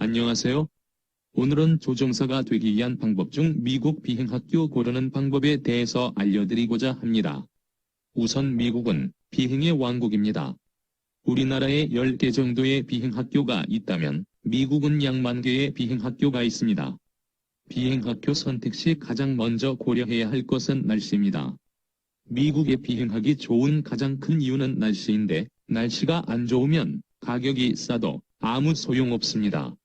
안녕하세요. 오늘은 조종사가 되기 위한 방법 중 미국 비행학교 고르는 방법에 대해서 알려드리고자 합니다. 우선 미국은 비행의 왕국입니다. 우리나라에 10개 정도의 비행학교가 있다면 미국은 약 10,000개의 비행학교가 있습니다. 비행학교 선택 시 가장 먼저 고려해야 할 것은 날씨입니다. 미국에 비행하기 좋은 가장 큰 이유는 날씨인데 날씨가 안 좋으면 가격이 싸도 아무 소용없습니다.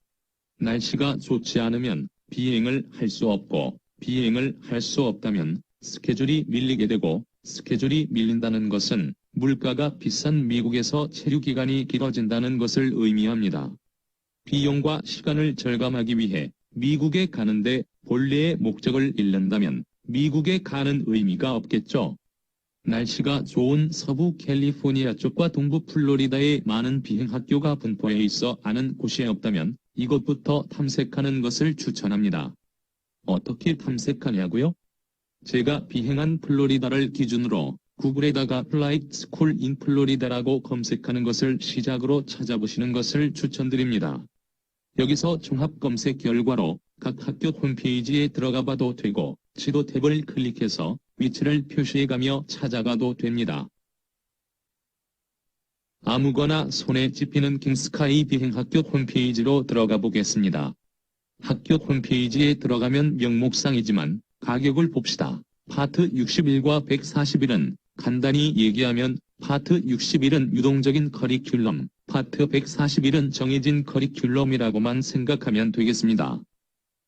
날씨가 좋지 않으면 비행을 할 수 없고 비행을 할 수 없다면 스케줄이 밀리게 되고 스케줄이 밀린다는 것은 물가가 비싼 미국에서 체류 기간이 길어진다는 것을 의미합니다. 비용과 시간을 절감하기 위해 미국에 가는데 본래의 목적을 잃는다면 미국에 가는 의미가 없겠죠. 날씨가 좋은 서부 캘리포니아 쪽과 동부 플로리다에 많은 비행학교가 분포해 있어 아는 곳이 없다면 이것부터 탐색하는 것을 추천합니다. 어떻게 탐색하냐고요? 제가 비행한 플로리다를 기준으로 구글에다가 Flight School in Florida라고 검색하는 것을 시작으로 찾아보시는 것을 추천드립니다. 여기서 종합 검색 결과로 각 학교 홈페이지에 들어가 봐도 되고 지도 탭을 클릭해서 위치를 표시해가며 찾아가도 됩니다. 아무거나 손에 집히는 킹스카이 비행학교 홈페이지로 들어가 보겠습니다. 학교 홈페이지에 들어가면 명목상이지만 가격을 봅시다. 파트 61과 141은 간단히 얘기하면 파트 61은 유동적인 커리큘럼, 파트 141은 정해진 커리큘럼이라고만 생각하면 되겠습니다.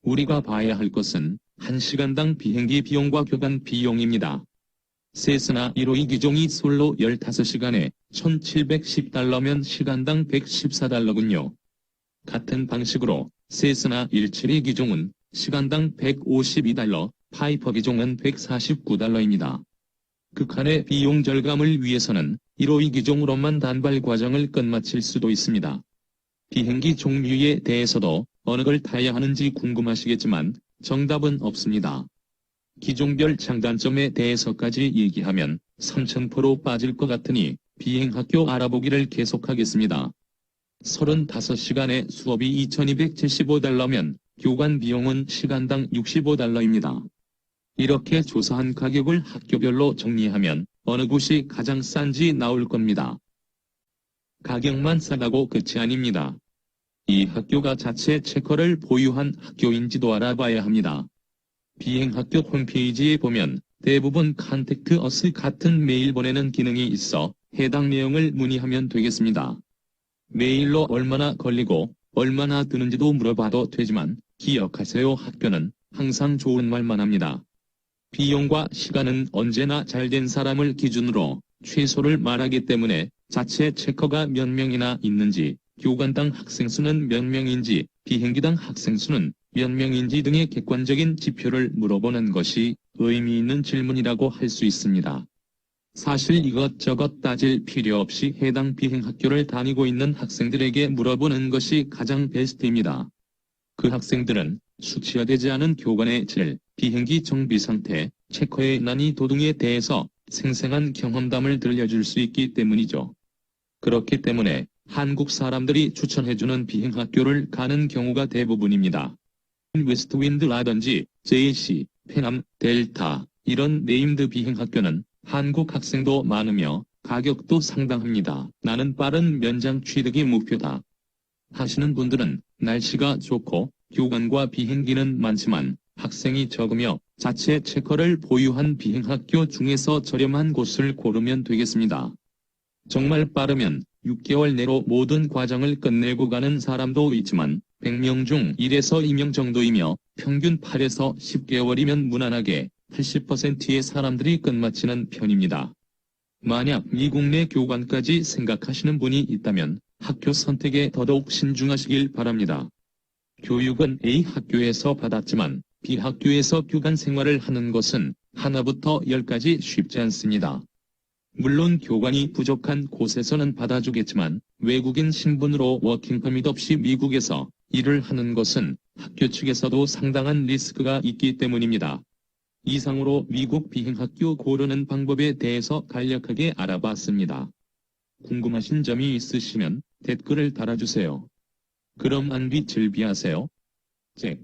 우리가 봐야 할 것은 1시간당 비행기 비용과 교관 비용입니다. 세스나 152 기종이 솔로 15시간에 1,710달러면 시간당 114달러군요. 같은 방식으로 세스나 172 기종은 시간당 152달러, 파이퍼 기종은 149달러입니다. 극한의 비용 절감을 위해서는 152 기종으로만 단발 과정을 끝마칠 수도 있습니다. 비행기 종류에 대해서도 어느 걸 타야 하는지 궁금하시겠지만 정답은 없습니다. 기종별 장단점에 대해서까지 얘기하면 3,000% 빠질 것 같으니 비행학교 알아보기를 계속하겠습니다. 35시간의 수업이 2,275달러면 교관 비용은 시간당 65달러입니다. 이렇게 조사한 가격을 학교별로 정리하면 어느 곳이 가장 싼지 나올 겁니다. 가격만 싸다고 끝이 아닙니다. 이 학교가 자체 체커를 보유한 학교인지도 알아봐야 합니다. 비행학교 홈페이지에 보면 대부분 컨택트 어스 같은 메일 보내는 기능이 있어 해당 내용을 문의하면 되겠습니다. 메일로 얼마나 걸리고 얼마나 드는지도 물어봐도 되지만 기억하세요. 학교는 항상 좋은 말만 합니다. 비용과 시간은 언제나 잘된 사람을 기준으로 최소를 말하기 때문에 자체 체커가 몇 명이나 있는지, 교관당 학생 수는 몇 명인지, 비행기당 학생 수는 몇 명인지 등의 객관적인 지표를 물어보는 것이 의미 있는 질문이라고 할 수 있습니다. 사실 이것저것 따질 필요 없이 해당 비행학교를 다니고 있는 학생들에게 물어보는 것이 가장 베스트입니다. 그 학생들은 수치화되지 않은 교관의 질, 비행기 정비 상태, 체커의 난이도 등에 대해서 생생한 경험담을 들려줄 수 있기 때문이죠. 그렇기 때문에 한국 사람들이 추천해주는 비행학교를 가는 경우가 대부분입니다. 웨스트윈드라든지 JC, 페남, 델타 이런 네임드 비행학교는 한국 학생도 많으며 가격도 상당합니다. 나는 빠른 면장 취득이 목표다 하시는 분들은 날씨가 좋고 교관과 비행기는 많지만 학생이 적으며 자체 체커를 보유한 비행학교 중에서 저렴한 곳을 고르면 되겠습니다. 정말 빠르면 6개월 내로 모든 과정을 끝내고 가는 사람도 있지만 100명 중 1에서 2명 정도이며 평균 8에서 10개월이면 무난하게 80%의 사람들이 끝마치는 편입니다. 만약 미국 내 교관까지 생각하시는 분이 있다면 학교 선택에 더더욱 신중하시길 바랍니다. 교육은 A 학교에서 받았지만 B 학교에서 교관 생활을 하는 것은 하나부터 10까지 쉽지 않습니다. 물론 교관이 부족한 곳에서는 받아주겠지만 외국인 신분으로 워킹퍼밋 없이 미국에서 일을 하는 것은 학교 측에서도 상당한 리스크가 있기 때문입니다. 이상으로 미국 비행학교 고르는 방법에 대해서 간략하게 알아봤습니다. 궁금하신 점이 있으시면 댓글을 달아주세요. 그럼 안뒤 즐비하세요. 잭.